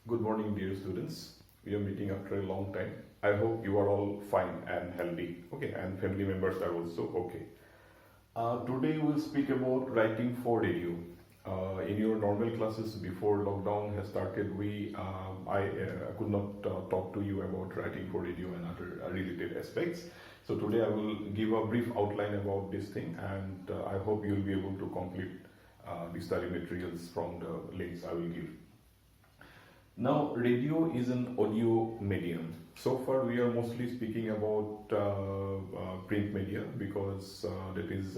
Good morning, dear students. We are meeting after a long time. I hope you are all fine and healthy. Okay, and family members are also okay. Today we'll speak about writing for radio. In your normal classes before lockdown has started, I could not talk to you about writing for radio and other related aspects. So today I will give a brief outline about this thing, and I hope you will be able to complete the study materials from the links I will give. Now, radio is an audio medium. So far, we are mostly speaking about print media because that is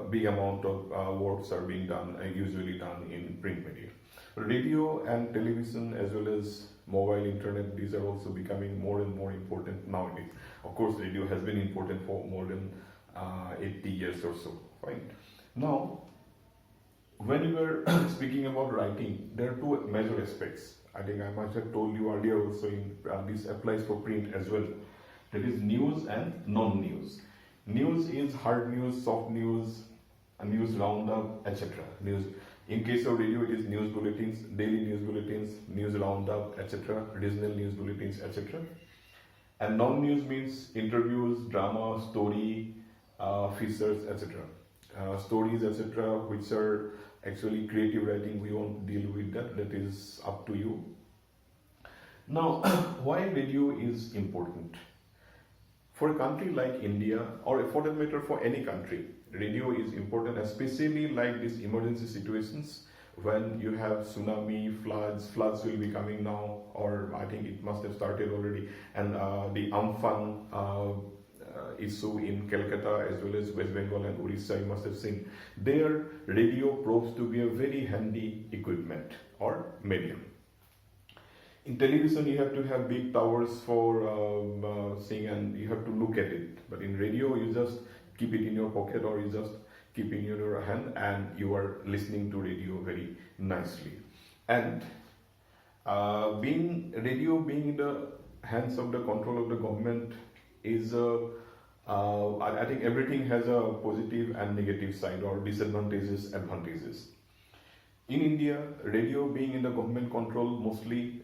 big amount of works are being done, usually done in print media. Radio and television, as well as mobile internet, these are also becoming more and more important nowadays. Of course, radio has been important for more than 80 years or so. Fine. Now, when you were speaking about writing, there are two major aspects. I think I must have told you earlier also, this applies for print as well. That is news and non-news. News is hard news, soft news, news roundup, etc. News. In case of radio, it is news bulletins, daily news bulletins, news roundup, etc. Regional news bulletins, etc. And non-news means interviews, drama, story, features, etc. Stories, etc., which are actually creative writing, we won't deal with that. That is up to you. Now, why radio is important? For a country like India, or for that matter for any country, radio is important, especially like these emergency situations when you have tsunami, floods will be coming now, or I think it must have started already, and the Amphan issue in Calcutta as well as West Bengal and Orissa, you must have seen. Their radio proves to be a very handy equipment or medium. In television, you have to have big towers for seeing, and you have to look at it. But in radio, you just keep it in your pocket, or you just keep it in your hand, and you are listening to radio very nicely. And radio being in the hands of the control of the government is I think everything has a positive and negative side, or disadvantages, advantages. In India, radio being in the government control mostly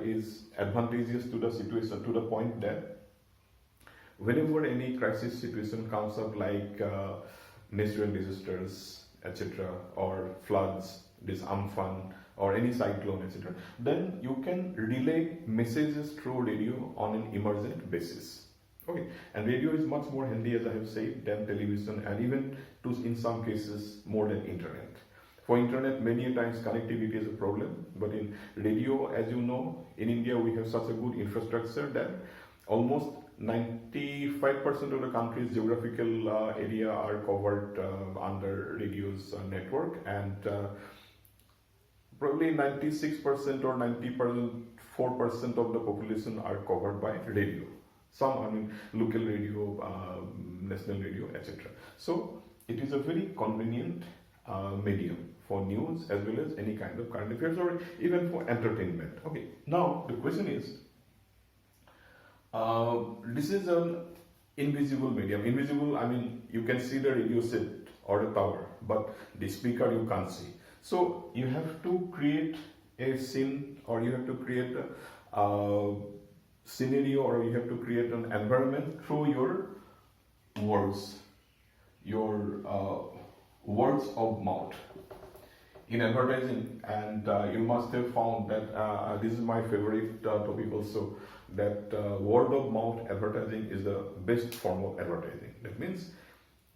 is advantageous to the situation, to the point that whenever any crisis situation comes up, like natural disasters, etc., or floods, this Amphan, or any cyclone, etc., then you can relay messages through radio on an emergent basis. Okay, and radio is much more handy, as I have said, than television, and even in some cases more than internet. For internet, many times connectivity is a problem, but in radio, as you know, in India we have such a good infrastructure that almost 95% of the country's geographical area are covered under radio's network, and probably 96% or 94% of the population are covered by radio. Some, local radio, national radio, etc. So it is a very convenient medium for news as well as any kind of current affairs, or even for entertainment. Okay. Now the question is, this is an invisible medium. Invisible, you can see the radio set or the tower, but the speaker you can't see. So you have to create a scene, or you have to create a scenario, or you have to create an environment through your words, words of mouth in advertising. And you must have found that this is my favorite topic also, that word of mouth advertising is the best form of advertising. That means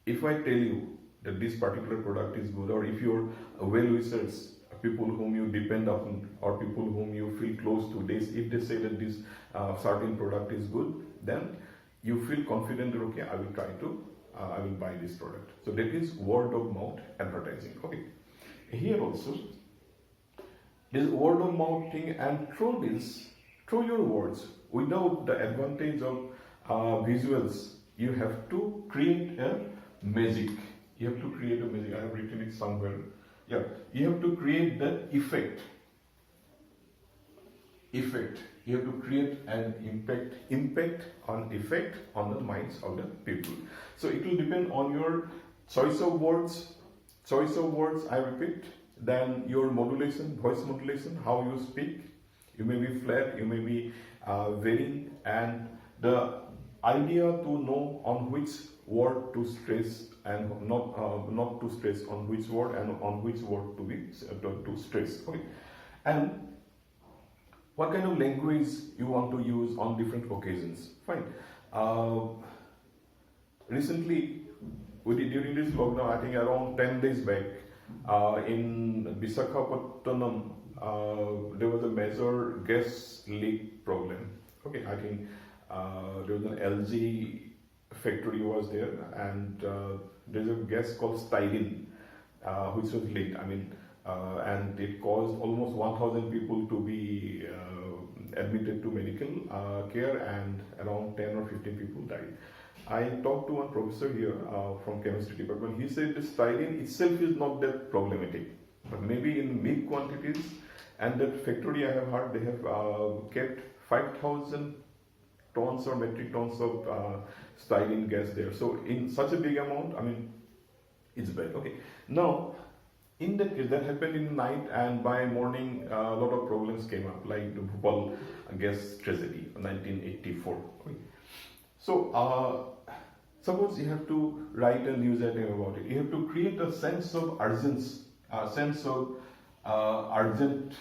if I tell you that this particular product is good, or if your well-wishers, people whom you depend upon, or people whom you feel close to, if they say that this certain product is good, then you feel confident that okay, I will buy this product. So that is word of mouth advertising. Okay, here also this word of mouth thing, and through your words, without the advantage of visuals, you have to create a magic. You have to create a magic. I have written it somewhere. Yeah, you have to create that effect. You have to create an impact on effect on the minds of the people. So it will depend on your choice of words. I repeat, Then your modulation, voice modulation, how you speak. You may be flat, you may be varying, and the idea to know on which word to stress and not to stress on which word and on which word to be to stress. Okay, and what kind of language you want to use on different occasions. Fine. Uh, Recently, during this lockdown, I think around 10 days back, in Visakhapatnam, there was a major gas leak problem. Okay, I think there was an LG factory was there, and there's a gas called styrene, which was leaked. And it caused almost 1,000 people to be admitted to medical care, and around 10 or 15 people died. I talked to one professor here from chemistry department. He said the styrene itself is not that problematic, but maybe in big quantities. And that factory, I have heard, they have kept 5,000 tons or metric tons of styrene gas there. So in such a big amount, it's bad. Okay. Now, in that case, that happened in the night, and by morning, a lot of problems came up, like the Bhopal gas tragedy, 1984. Okay. So, suppose you have to write a news item about it. You have to create a sense of urgency, a sense of urgentness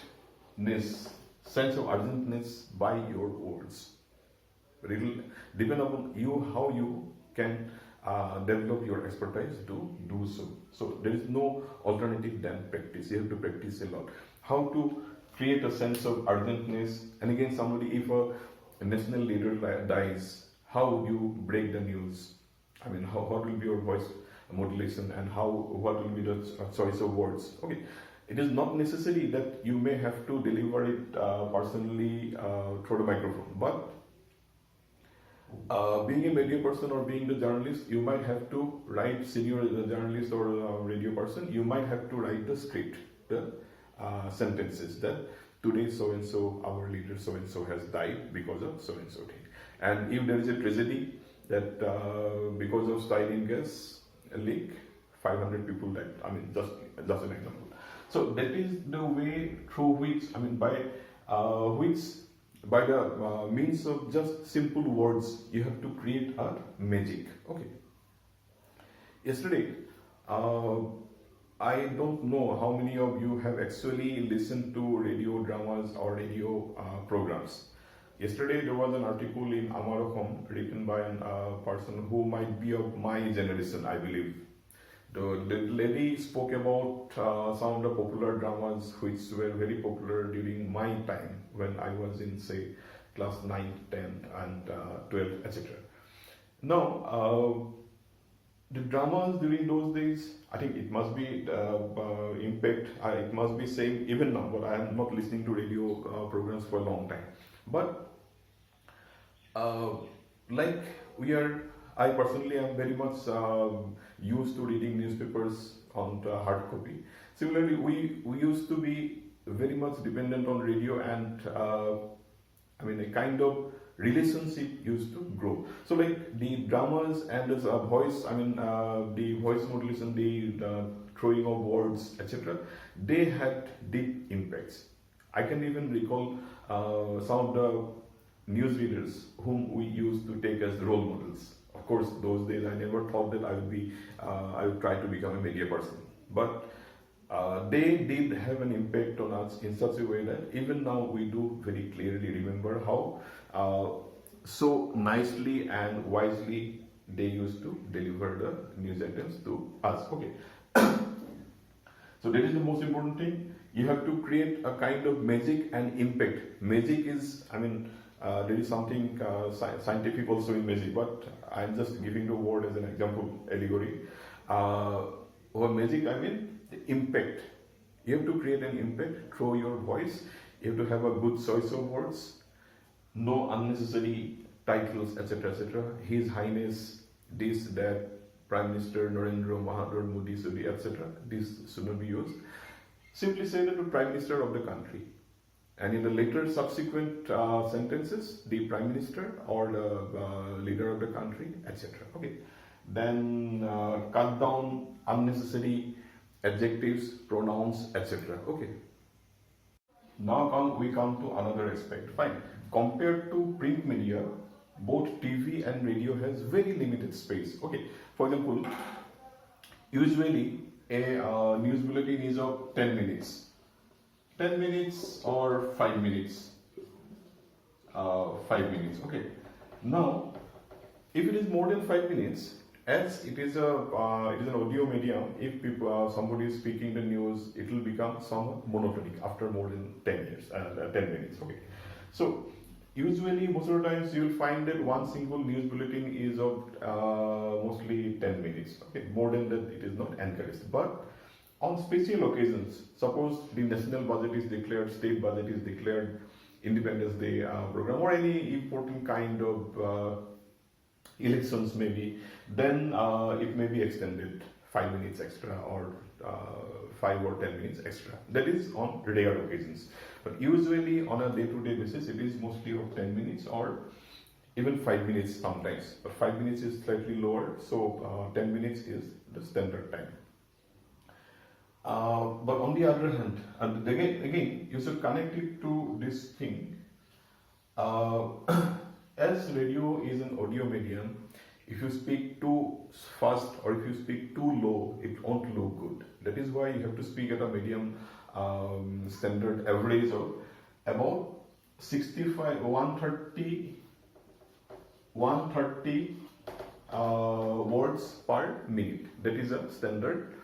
by your words. But it will depend upon you how you can develop your expertise to do so. So there is no alternative than practice. You have to practice a lot. How to create a sense of urgentness. And again, if a national leader dies, how you break the news. What will be your voice modulation, and what will be the choice of words. Okay, it is not necessary that you may have to deliver it personally through the microphone, but being a media person or being the journalist, you might have to write, senior journalist or radio person, you might have to write the script, the sentences that today so and so, our leader so and so has died because of so and so thing. And if there is a tragedy that because of styrene gas leak, 500 people died. Just an example. So that is the way through which, by the means of just simple words, you have to create a magic. Okay. Yesterday, I don't know how many of you have actually listened to radio dramas or radio programs. Yesterday there was an article in Amarohom written by a person who might be of my generation, I believe. The lady spoke about some of the popular dramas which were very popular during my time when I was in, say, class 9, 10 and 12, etc. Now, the dramas during those days, I think it must be impact, it must be same even now, but I am not listening to radio programs for a long time. But I personally am very much used to reading newspapers on the hard copy. Similarly, we used to be very much dependent on radio, and a kind of relationship used to grow. So like the dramas and the voice, the voice modulation, the throwing of words, etc., they had deep impacts. I can even recall some of the newsreaders whom we used to take as role models. Of course, those days I never thought that I would try to become a media person. But they did have an impact on us in such a way that even now we do very clearly remember how so nicely and wisely they used to deliver the news items to us. Okay. So that is the most important thing. You have to create a kind of magic and impact. Magic is, there is something scientific also in magic, but I'm just giving the word as an example, allegory. Over magic, the impact. You have to create an impact through your voice. You have to have a good choice of words. No unnecessary titles, etc., etc. His Highness, this, that, Prime Minister Narendra Modi, etc. This should not be used. Simply say that the Prime Minister of the country. And in the later subsequent sentences, the Prime Minister or the leader of the country, etc. Okay. Then cut down unnecessary adjectives, pronouns, etc. Okay. Now we come to another aspect. Fine. Compared to print media, both TV and radio has very limited space. Okay. For example, usually a news bulletin is of 10 minutes. 10 minutes or 5 minutes. 5 minutes. Okay. Now, if it is more than 5 minutes, as it is an audio medium, if people somebody is speaking the news, it will become somewhat monotonic after more than 10 minutes. Okay. So usually most of the times you will find that one single news bulletin is of mostly 10 minutes. Okay. More than that it is not encouraged. But on special occasions, suppose the national budget is declared, state budget is declared, Independence Day program, or any important kind of elections maybe, then it may be extended 5 minutes extra or 5 or 10 minutes extra. That is on rare occasions. But usually on a day-to-day basis, it is mostly of 10 minutes or even 5 minutes sometimes. But 5 minutes is slightly lower, so 10 minutes is the standard time. But on the other hand, and again, you should connect it to this thing. As radio is an audio medium, if you speak too fast or if you speak too low, it won't look good. That is why you have to speak at a medium standard average of about 65, 130 words per minute. That is a standard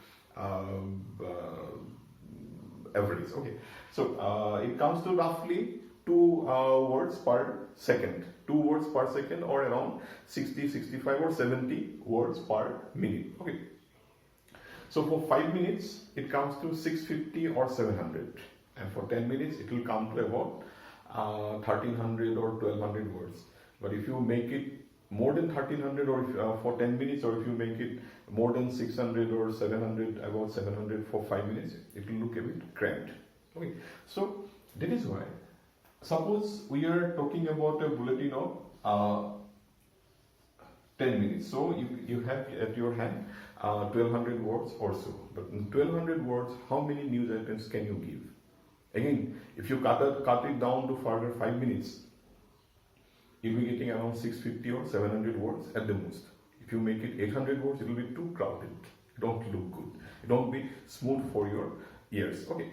average. Okay, so it comes to roughly 2 words per second. 2 words per second, or around 60, 65 or 70 words per minute. Okay. So for 5 minutes, it comes to 650 or 700. And for 10 minutes, it will come to about 1300 or 1200 words. But if you make it more than 1300 or if, for 10 minutes, or if you make it more than 600 or 700, about 700 for 5 minutes, it will look a bit cramped. Okay. So that is why, suppose we are talking about a bulletin of 10 minutes. So you have at your hand 1200 words or so. But in 1200 words, how many news items can you give? Again, if you cut it down to further 5 minutes, you'll be getting around 650 or 700 words at the most. If you make it 800 words, it will be too crowded. It don't look good. It don't be smooth for your ears. Okay.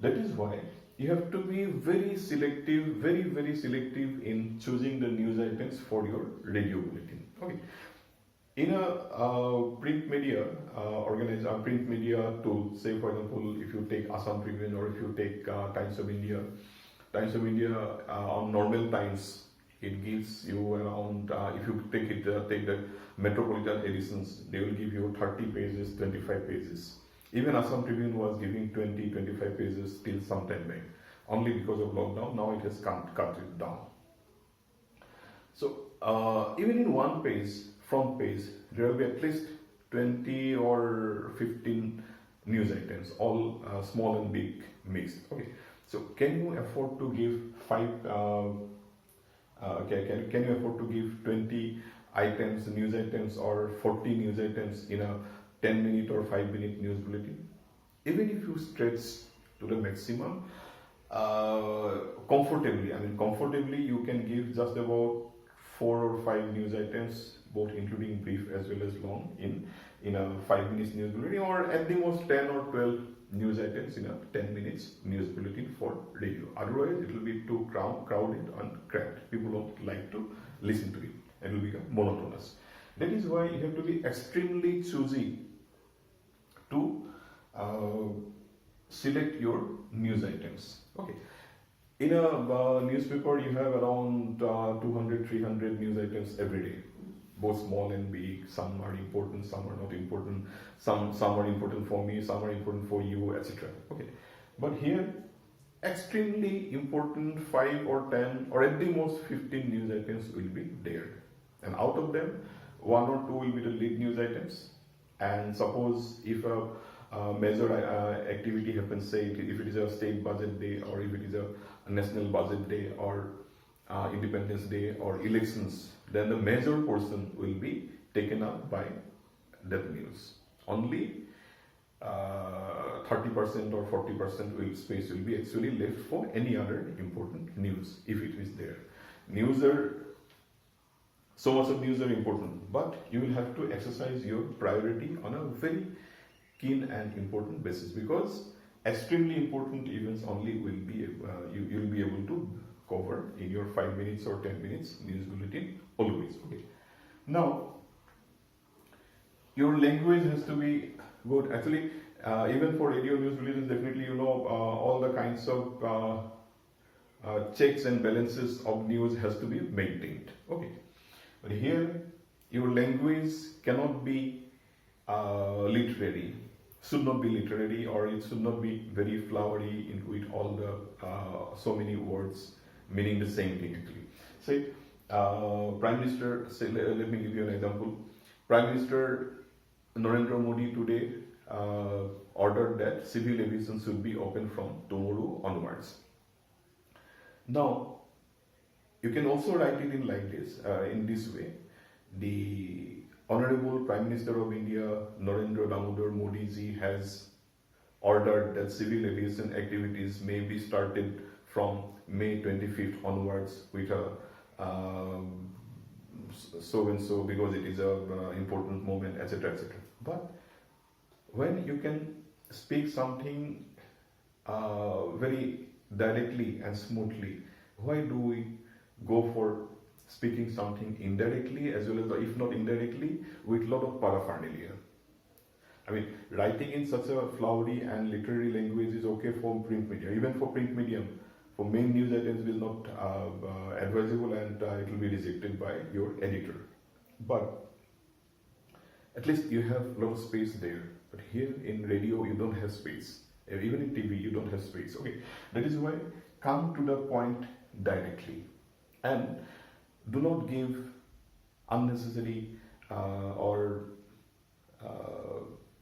That is why you have to be very selective, very selective in choosing the news items for your radio bulletin. Okay. In a print media print media tool, say for example, if you take Assam Tribune or if you take Times of India on normal times, it gives you around, if you take the metropolitan editions, they will give you 30 pages, 25 pages. Even Assam Tribune was giving 20, 25 pages till some time back. Only because of lockdown, now it has cut it down. So even in one page, front page, there will be at least 20 or 15 news items, all small and big mixed. Okay. So can you afford to give can you afford to give 20 items, news items, or 40 news items in a 10-minute or 5-minute news bulletin? Even if you stretch to the maximum, comfortably you can give just about 4 or 5 news items, both including brief as well as long, in a 5 minutes news bulletin, or at the most 10 or 12 news items in a 10 minutes news bulletin for radio. Otherwise, it will be too crowded and cramped. People don't like to listen to it. It will become monotonous. That is why you have to be extremely choosy to select your news items. Okay. In a newspaper, you have around 200, 300 news items every day, both small and big. Some are important, some are not important. Some are important for me, some are important for you, etc. Okay. But here, extremely important 5 or 10 or at the most 15 news items will be there. And out of them, 1 or 2 will be the lead news items. And suppose if a major activity happens, say if it is a state budget day, or if it is a national budget day, or Independence Day, or elections, then the major portion will be taken up by that news. Only 30% or 40% space will be actually left for any other important news if it is there. News are so much of news are important, but you will have to exercise your priority on a very keen and important basis, because extremely important events only will be you will be able to cover in your 5 minutes or 10 minutes news bulletin always. Okay. Now, your language has to be good. Actually, even for radio news bulletins, definitely all the kinds of checks and balances of news has to be maintained. Okay. But here, your language cannot be literary, should not be literary, or it should not be very flowery with all the so many words meaning the same thing actually. Say, Prime Minister, say, let me give you an example. Prime Minister Narendra Modi today ordered that civil aviation should be open from tomorrow onwards. Now, you can also write it in this way. The Honorable Prime Minister of India, Narendra Damodar Modi ji, has ordered that civil aviation activities may be started from May 25th onwards with a so and so, because it is a important moment, etc., etc. But when you can speak something very directly and smoothly, why do we go for speaking something indirectly as well as, if not indirectly, with a lot of paraphernalia? I mean, writing in such a flowery and literary language is okay for print media. Even for print medium, for main news items will not advisable, and it will be rejected by your editor. But at least you have a lot of space there. But here in radio, you don't have space. Even in TV, you don't have space. Okay, that is why come to the point directly, and do not give unnecessary or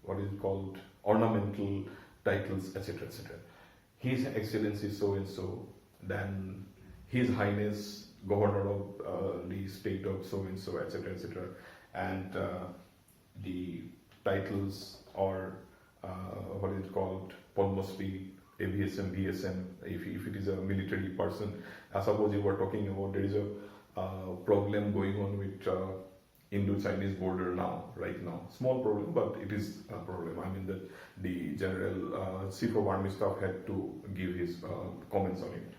what is called ornamental titles, etc., etc. His Excellency so and so, then His Highness Governor of the state of so and so, etc., etc., and the titles or what is it called, Padmasri, AVSM, VSM, if it is a military person. Suppose you were talking about there is a problem going on with Indo-Chinese border right now. Small problem, but it is a problem. I mean that the General Chief of Army Staff had to give his comments on it.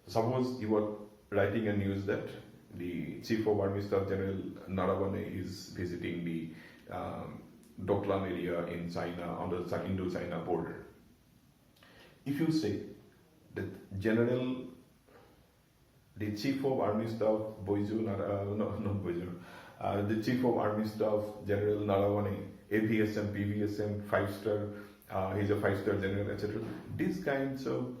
Suppose you were writing a news that the Chief of Army Staff General Narawane is visiting the Doklam area in China on the Indo-China border. If you say that the Chief of Army Staff the Chief of Army Staff General Narawane, AVSM, PVSM, 5-star, he's a 5-star general, etc. These kinds of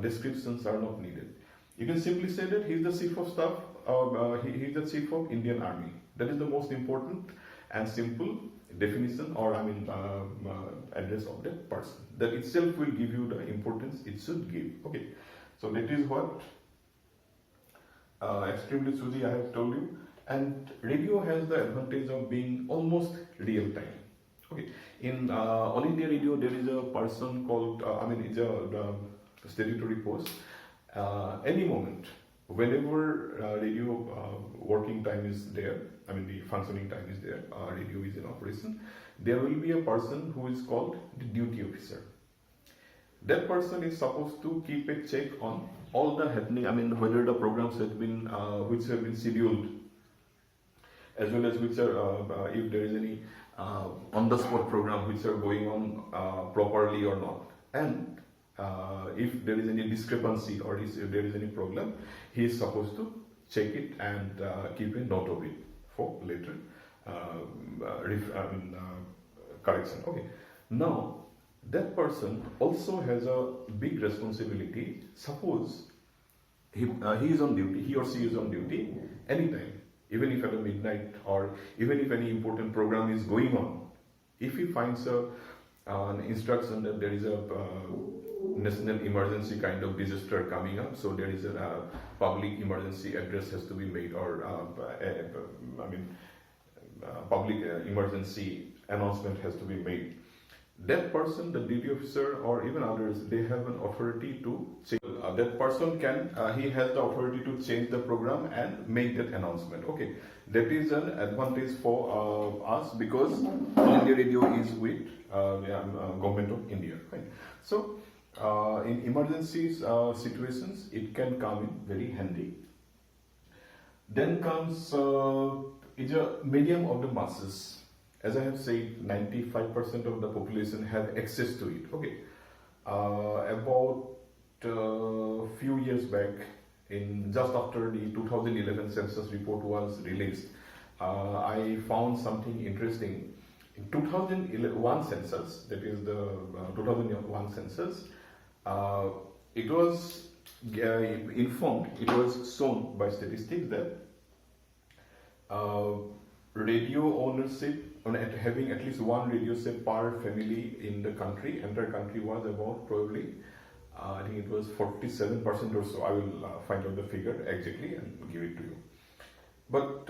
descriptions are not needed. You can simply say that he's the Chief of Staff, he's the Chief of Indian Army. That is the most important and simple definition, or address of the person. That itself will give you the importance it should give. Okay, so that is what extremely choosy I have told you. And radio has the advantage of being almost real time. Okay, in All India Radio there is a person called it's a statutory post. Any moment, whenever radio working time is there, the functioning time is there, radio is in operation, there will be a person who is called the duty officer. That person is supposed to keep a check on all the happening, whether the programs have been which have been scheduled, as well as which are if there is any on the spot program which are going on properly or not, and if there is any discrepancy or if there is any problem, he is supposed to check it and keep a note of it for later correction. Okay, now that person also has a big responsibility. Suppose he is on duty, he or she is on duty anytime, even if at a midnight, or even if any important program is going on. If he finds an instruction that there is a national emergency kind of disaster coming up, so there is a public emergency address has to be made, or public emergency announcement has to be made. that person, the duty officer or even others, they have an authority to change. That person can, he has the authority to change the program and make that announcement. Okay, that is an advantage for us because All India Radio is with government of India, right? So in emergency situations, it can come in very handy. Then comes is a medium of the masses. As I have said, 95% of the population have access to it. Okay, about few years back, in just after the 2011 census report was released, I found something interesting. In 2001 census, that is the 2001 census, it was informed, it was shown by statistics that radio ownership, having at least one radio set per family in the country, entire country, was about probably, I think it was 47% or so. I will find out the figure exactly and give it to you. But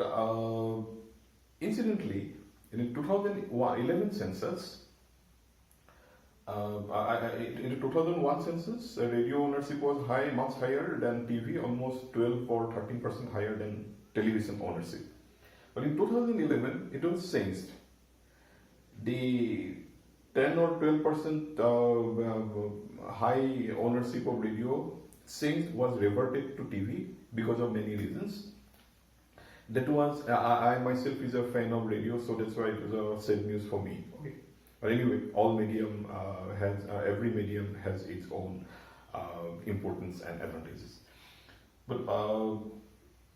incidentally, in the 2011 census, in the 2001 census, radio ownership was high, much higher than TV, almost 12 or 13% higher than television ownership. But in 2011, it was changed. The 10 or 12% high ownership of radio change was reverted to TV because of many reasons. That was, I myself is a fan of radio, so that's why it was a sad news for me. Okay. But anyway, all medium every medium has its own importance and advantages. But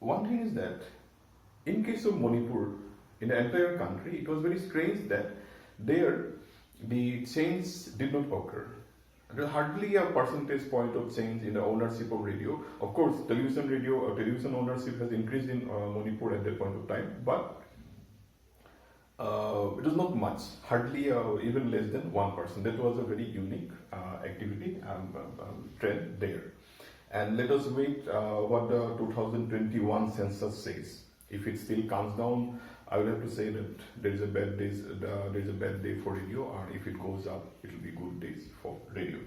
one thing is that in case of Manipur, in the entire country, it was very strange that there the change did not occur. There was hardly a percentage point of change in the ownership of radio. Of course, television ownership has increased in Manipur at that point of time, but it was not much, hardly even less than 1%. That was a very unique activity trend there. And let us wait what the 2021 census says. If it still comes down, I will have to say that there is a bad day for radio, or if it goes up, it will be good days for radio.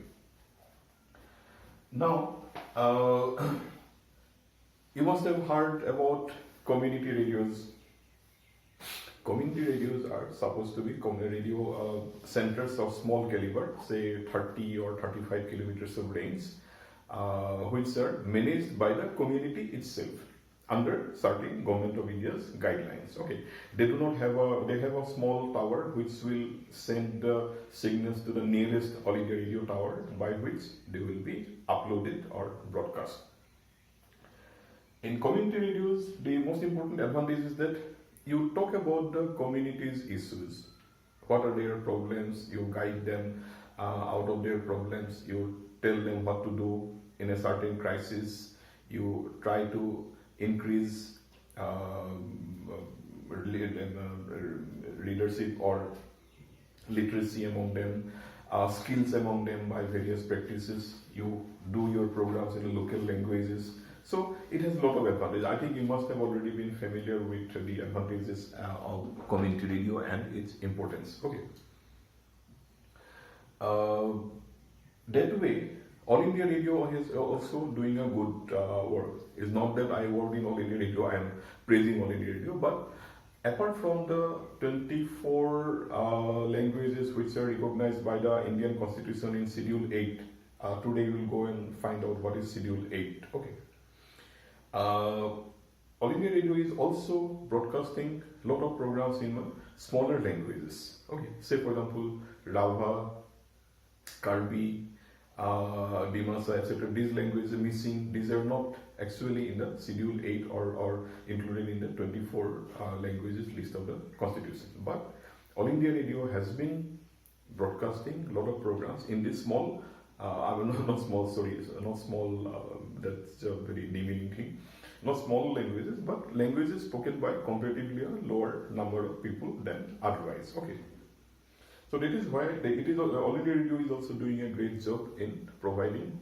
Now, you must have heard about community radios. Community radios are supposed to be radio centers of small caliber, say 30 or 35 kilometers of range, which are managed by the community itself under certain government of India's guidelines. Okay, they do not have they have a small tower which will send the signals to the nearest All India Radio tower, by which they will be uploaded or broadcast. In community radios, the most important advantage is that you talk about the community's issues. What are their problems? You guide them out of their problems. You tell them what to do in a certain crisis. You try to increase leadership or literacy among them, skills among them by various practices. You do your programs in the local languages. So it has a lot of advantages. I think you must have already been familiar with the advantages of community radio and its importance. Okay. That way, All India Radio is also doing a good work. It's not that I work in All India Radio, I am praising All India Radio, but apart from the 24 languages which are recognized by the Indian Constitution in Schedule 8, today we will go and find out what is Schedule 8. Okay. All India Radio is also broadcasting a lot of programs in smaller languages. Okay, say for example, Rava, Karbi, Dimasa, etc. These languages are missing. These are not actually in the Schedule 8 or included in the 24 languages list of the Constitution. But All India Radio has been broadcasting a lot of programs in this small, not small, that's a very demeaning thing. Not small languages, but languages spoken by comparatively a lower number of people than otherwise. Okay. So that is why All India Radio is also doing a great job in providing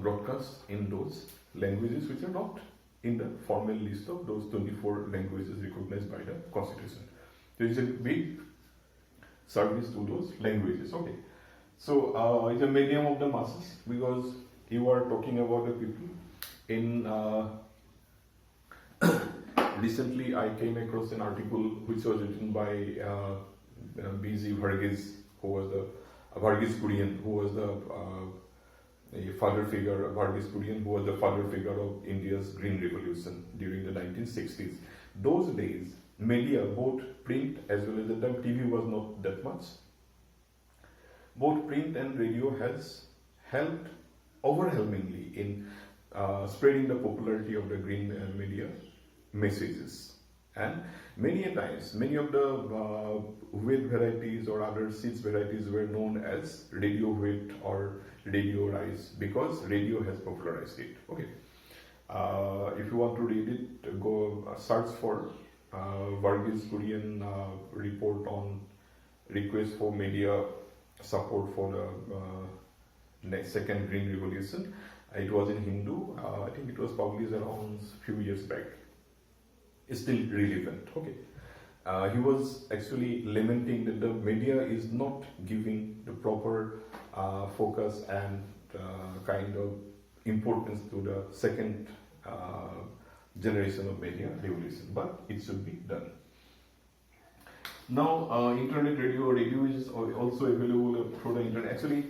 broadcasts in those languages which are not in the formal list of those 24 languages recognized by the Constitution. There is a big service to those languages. Okay, so it's a medium of the masses because you are talking about the people. In recently, I came across an article which was written by B.G. Varghese, who was the Varghese Kurian, who was the father figure, Varghese Kurian, who was the father figure of India's Green Revolution during the 1960s. Those days, media, both print as well as the time TV was not that much. Both print and radio has helped overwhelmingly in spreading the popularity of the green media messages. And many a times, many of the wheat varieties or other seeds varieties were known as radio wheat or radio rice because radio has popularized it. Okay. If you want to read it, go search for Varghese Kurian report on request for media support for the second Green Revolution. It was in Hindu. I think it was published around few years back. It's still relevant. Okay. He was actually lamenting that the media is not giving the proper focus and kind of importance to the second generation of media revolution, but it should be done. Now, internet radio is also available through the internet. Actually,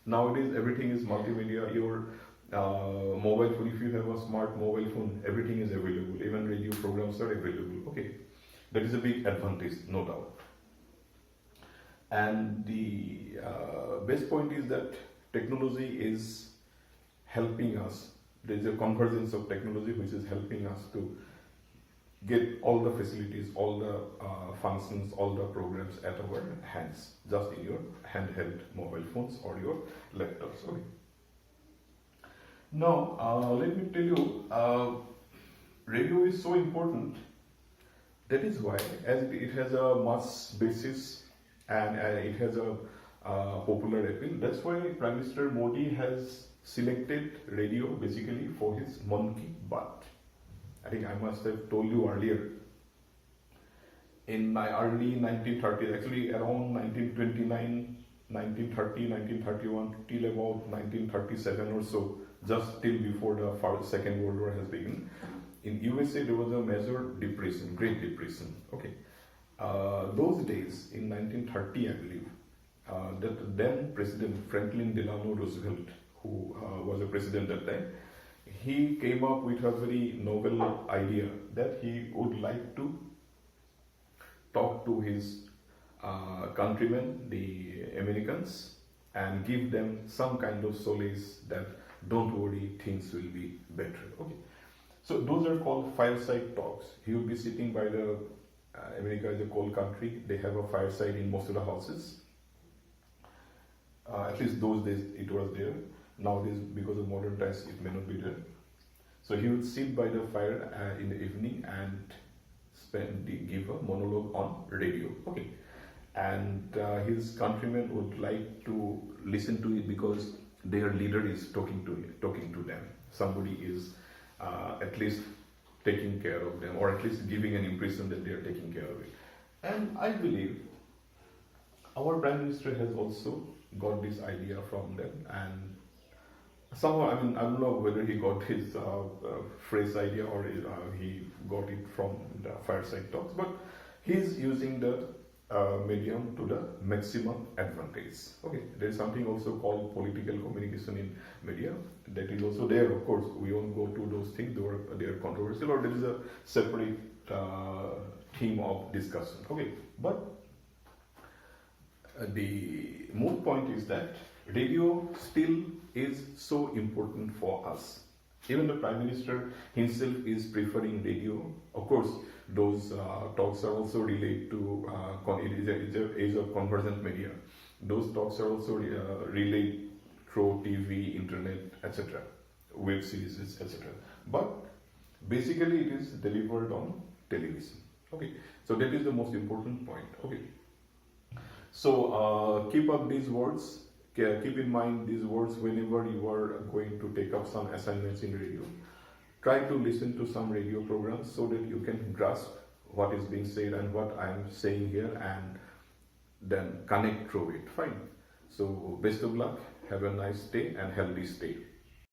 nowadays everything is multimedia. Your mobile phone, if you have a smart mobile phone, everything is available. Even radio programs are available. Okay, that is a big advantage, no doubt. And the best point is that technology is helping us. There is a convergence of technology which is helping us to get all the facilities, all the functions, all the programs at our hands, just in your handheld mobile phones or your laptops. Okay. Now, let me tell you, radio is so important. That is why, as it has a mass basis and it has a popular appeal, that's why Prime Minister Modi has selected radio basically for his Mann Ki Baat. I think I must have told you earlier. In my early 1930s, actually around 1929, 1930, 1931 till about 1937 or so, just till before the Second World War has begun. In USA there was a major depression, Great Depression. Okay, those days in 1930, I believe, that then President Franklin Delano Roosevelt, who was a president at that time, he came up with a very novel idea that he would like to talk to his countrymen, the Americans, and give them some kind of solace that don't worry, things will be better. Okay, so those are called fireside talks. He will be sitting by the America is a cold country. They have a fireside in most of the houses. At least those days it was there. Nowadays, because of modern times, it may not be there. So he would sit by the fire in the evening and give a monologue on radio. Okay, and his countrymen would like to listen to it because their leader is talking to them. Somebody is at least taking care of them, or at least giving an impression that they are taking care of it. And I believe our Prime Minister has also got this idea from them, and somehow, I mean, I don't know whether he got his phrase idea or he got it from the fireside talks, but he's using the medium to the maximum advantage. Okay, there is something also called political communication in media. That is also there, of course. We won't go to those things, they are controversial, or there is a separate theme of discussion. Okay, but the main point is that radio still is so important for us. Even the Prime Minister himself is preferring radio. Of course, those talks are also related to, it is an age of convergent media. Those talks are also relayed through TV, internet, etc., web series, etc. But basically it is delivered on television. Okay, so that is the most important point. Okay, so keep up these words. Keep in mind these words whenever you are going to take up some assignments in radio. Try to listen to some radio programs so that you can grasp what is being said and what I am saying here, and then connect through it. Fine. So best of luck. Have a nice day and healthy stay.